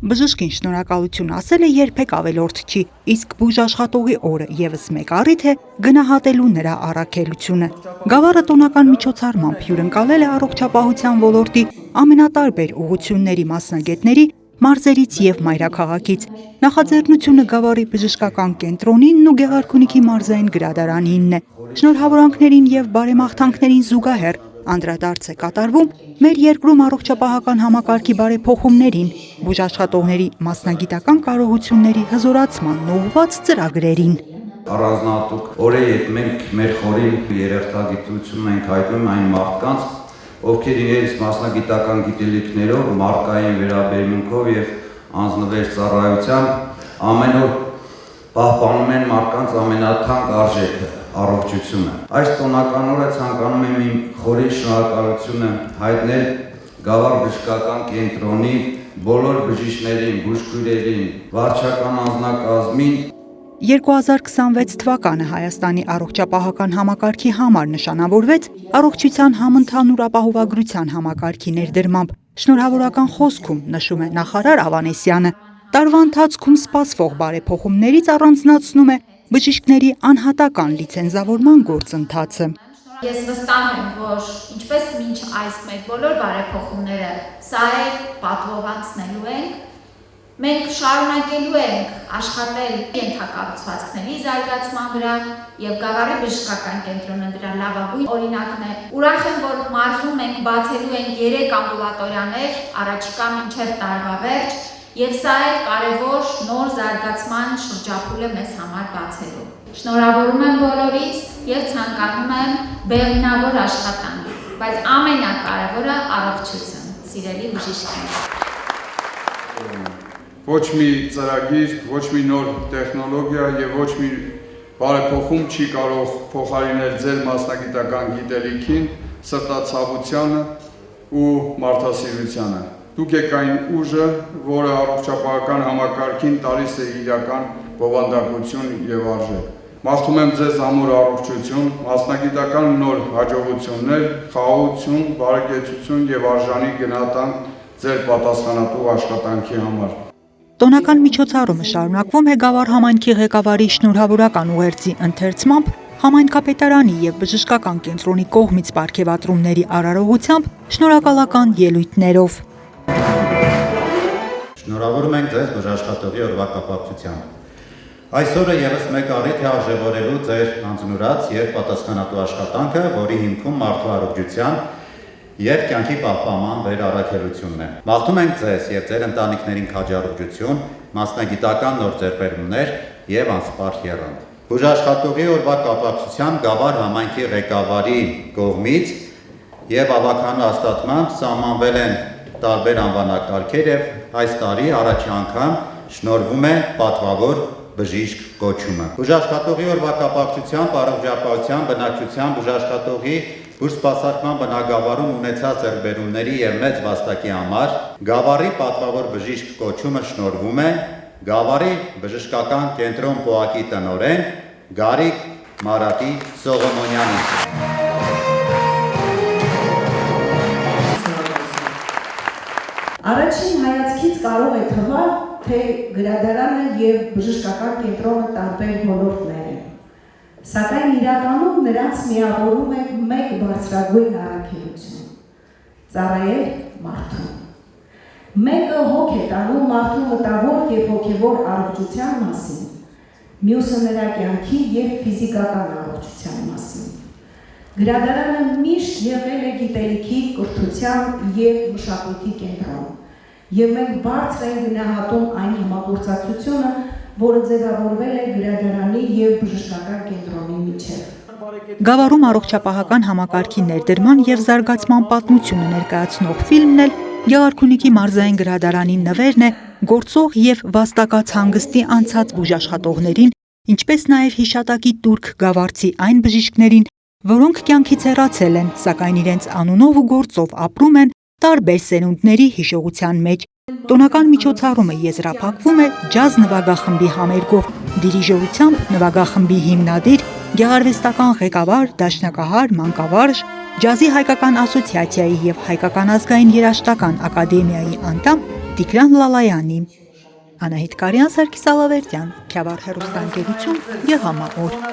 Բժշկին շնորհակալություն ասելը երբեք ավելորդ չի, իսկ բուժաշխատողի օրը ևս մեկ առիթ է գնահատելու նրա առաքելությունը։ Գավառը տոնական միջոցառմամբ հյուրընկալել է առողջապահության ոլորտի ամենատարբեր ուղղությունների մասնագետների մարզերից և մայրաքաղաքից։ Նախաձեռնությունը Գավառի բժշկական կենտրոնինն ու Գեղարքունիքի մարզային գրադարանինն է։ Շնորհավորանքներին և բարեմաղթանքներին զուգահեռ անդրադարձ է կատարվում մեր երկրում առողջապահական համակարգի բարեփոխումներին, բուժաշխատողների մասնագիտական կարողությունների հզորացմանն ուղղված ծրագրերին։ Առանձնահատուկ օր է, երբ մենք մեր խորին երախտագիտությունն ենք հայտնում այն մարդկանց, ովքեր իրենց մասնագիտական գիտելիքներով, մարդկային վերաբերմունքով և անձնվեր ծառայությամբ ամեն օր պահպանում են մարդկանց ամենաթանկ արժեքը՝ առողջությունը։ Այս տոնական օրը ցանկանում եմ իմ խորին շնորհակալությունը հայտնել Գավառ բժշկական կենտրոնի բոլոր բժիշկներին, բուժքույրերին, վարչական անձնակազմին։ 2026 թվականը Հայաստանի առողջապահական համակարգի համար նշանավորվեց առողջության համընդհանուր ապահովագրության համակարգի ներդրմամբ։ Շնորհավորական խոսքում նշում է նախարար Ավանեսյանը, տարվա ընթացքում սպասվող բարեփոխումներից առանձնացնում է բժիշկների անհատական լիցենզավորման գործընթացը։ Ես վստահ եմ, որ ինչպես մինչ այս մեր բոլոր բարեփոխումները սա է պատվովացնելու ենք, մենք շարունակելու ենք աշխատել ենթակառուցվածքների զարգացման վրա և Գավառի բժշկական կենտրոնը դրա լավագույն օրինակն է։ Ուրախ եմ, որ մարզում ենք բացելու ենք 3 ամբուլատորիաներ առաջիկա մինչև տարվա վերջ, և սա է կարևոր նոր զարգացման շրջափուլը մեզ համար բացելու։ Շնորհավորում եմ բոլորիս և ցանկանում եմ բեղմնավոր աշխատանք, բայց ամենակարևորը առողջություն, սիրելի բժիշկներ։ Ոչ մի ծրագիր, ոչ մի նոր տեխնոլոգիա և ոչ մի բարեփոխում չի կարող փոխարինել ձեր մասնագիտական գիտելիքին, սրտացավությանը ու մարդասիրությանը։ Դուք եք այն ուժը, որը առողջապահական համակարգին տալիս է իրական բովանդակություն և արժեք։ Մաղթում եմ ձեզ ամուր առողջություն, մասնագիտական նոր հաջողություններ, խաղաղություն, բարեկեցություն և արժանի գնահատանք ձեր պատասխանատու աշխատանքի համար։ Տոնական միջոցառումը շարունակվում է Գավառ համայնքի ղեկավարի շնորհավորական ուղերձի ընթերցմամբ, համայնքապետարանի և բժշկական կենտրոնի կողմից պարգևատրումների արարողությամբ, շնորհակալական ելույթներով։ Շնորհավորում ենք ձեզ բժշկատողի օրվա կապակցությամբ։ Այսօրը ևս մեկ առիթ է արժևորելու ձեր անձնուրաց և պատասխանատու աշխատանքը, որի հիմքում մարդու առողջության և կյանքի պահպանման վեր առաքելությունն է։ Մաղթում ենք ձեզ և ձեր ընտանիքներին քաջառողջություն, մասնագիտական նոր ձեռքբերումներ և անսպաստ եռանդ։ Բուժաշխատողի օրվա կապակցությամբ Գավառ համայնքի ղեկավարի կողմից և ավականու հաստատմամբ սահմանվել են տարբեր անվանակարգեր և այս տարի առաջին անգամ շնորհվում է պատվավոր բժիշկ կոչումը։ Բուժաշխատողի օրվա կապակցությամբ առողջապահության, բնակչության, բուժաշխատողի բուժսպասարկման բնագավառում ունեցած ձեռքբերումների և մեծ վաստակի համար Գավառի պատվավոր բժիշկ կոչումը շնորհվում է Գավառի բժշկական կենտրոն ՊՕԱԿ-ի տնօրեն Գարիկ Մարատի Սողոմոնյանին։ Առաջին հայացքից կարող է թվալ, թե գրադարանը և բժշկական կենտրոնը տարբեր ոլորտներ են, սակայն իրականում նրանց միավորում է մեկ բարձրագույն առաքելություն՝ ծառայել մարդուն։ Մեկը հոգ է տանում մարդու մտավոր և հոգևոր առողջության մասին, մյուսը նրա կյանքի և ֆիզիկական առողջության մասին։ Գրադարանը միշտ եղել է գիտելիքի, կրթության և մշակույթի կենտրոն, և մենք բարձր ենք գնահատում այն համագործակցությունը, որը ձևավորվել է գրադարանի և բժշկական կենտրոնի միջև։ Գավառում առողջապահական համակարգի ներդրման և զարգացման պատմությունը ներկայացնող ֆիլմն էլ Գեղարքունիքի մարզային գրադարանի նվերն է գործող և վաստակած հանգստի անցած բուժաշխատողներին, ինչպես նաև հիշատակի տուրք գավառցի այն բժիշկներին, որոնք կյանքից հեռացել են, սակայն իրենց անունով ու գործով ապրում են տարբեր սերունդների հիշողության մեջ։ Տոնական միջոցառումը եզրափակվում է ջազ նվագախմբի համերգով, դիրիժորությամբ նվագախմբի հիմնադիր, գեղարվեստական ղեկավար, դաշնակահար, մանկավարժ, ջազի հայկական ասոցիացիայի և հայկական ազգային երաժշտական ակադեմիայի անդամ Տիգրան Լալայանի, Անահիտ Կարյան, Սարգիս Ալավերդյան, Քյավառ հեռուստաընկերություն, ԵՂՄ օր։